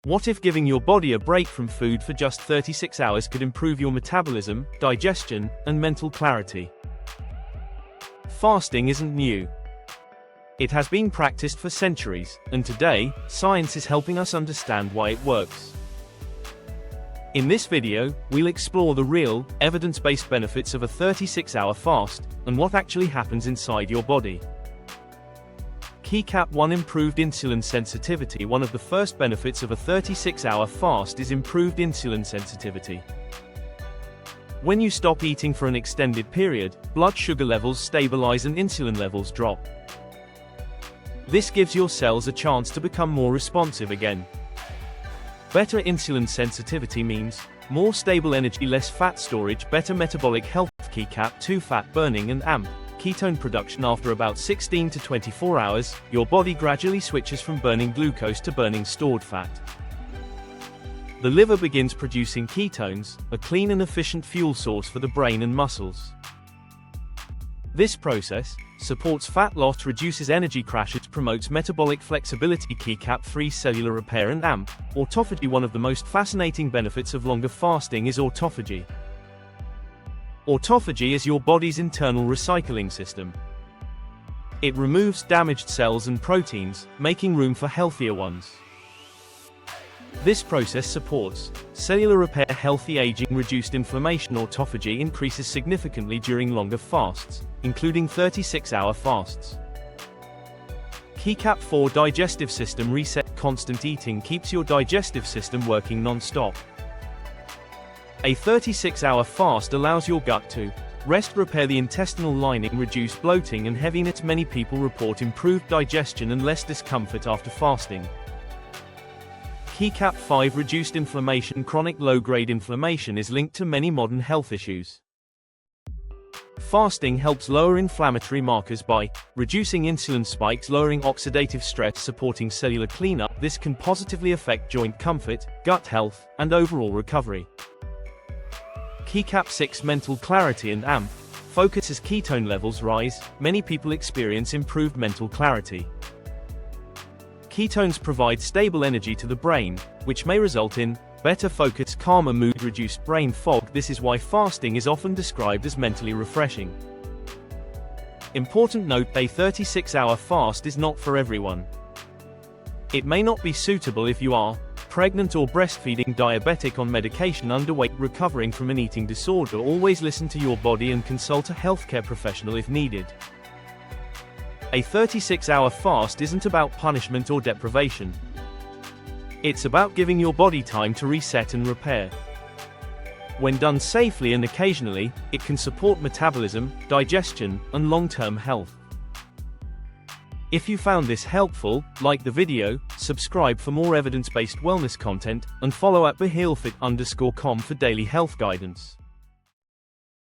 What if giving your body a break from food for just 36 hours could improve your metabolism, digestion, and mental clarity? Fasting isn't new. It has been practiced for centuries, and today, science is helping us understand why it works. In this video, we'll explore the real, evidence-based benefits of a 36-hour fast, and what actually happens inside your body. Keycap 1 Improved insulin sensitivity. One of the first benefits of a 36-hour fast is improved insulin sensitivity. When you stop eating for an extended period, blood sugar levels stabilize and insulin levels drop. This gives your cells a chance to become more responsive again. Better insulin sensitivity means more stable energy, less fat storage, better metabolic health. Keycap 2 Fat burning and AMP ketone production. After about 16 to 24 hours, your body gradually switches from burning glucose to burning stored fat. The liver begins producing ketones, a clean and efficient fuel source for the brain and muscles. This process supports fat loss, reduces energy crashes, promotes metabolic flexibility. Keycap 3 Cellular repair and AMP Autophagy. One of the most fascinating benefits of longer fasting is autophagy. Autophagy is your body's internal recycling system. It removes damaged cells and proteins, making room for healthier ones. This process supports cellular repair, healthy aging, reduced inflammation. Autophagy increases significantly during longer fasts, including 36-hour fasts. Keycap 4 Digestive system reset. Constant eating keeps your digestive system working non-stop. A 36-hour fast allows your gut to rest, repair the intestinal lining, reduce bloating and heaviness. Many people report improved digestion and less discomfort after fasting. Keycap 5 Reduced inflammation. Chronic low-grade inflammation is linked to many modern health issues. Fasting helps lower inflammatory markers by reducing insulin spikes, lowering oxidative stress, supporting cellular cleanup. This can positively affect joint comfort, gut health, and overall recovery. Keycap 6 Mental clarity and AMP focus. As ketone levels rise, many people experience improved mental clarity. Ketones provide stable energy to the brain, which may result in better focus, calmer mood, reduced brain fog. This is why fasting is often described as mentally refreshing. Important note: a 36-hour fast is not for everyone. It may not be suitable if you are pregnant or breastfeeding, diabetic, on medication, underweight, recovering from an eating disorder. Always listen to your body and consult a healthcare professional if needed. A 36-hour fast isn't about punishment or deprivation. It's about giving your body time to reset and repair. When done safely and occasionally, it can support metabolism, digestion, and long-term health. If you found this helpful, like the video, subscribe for more evidence-based wellness content, and follow at Behealfit_com for daily health guidance.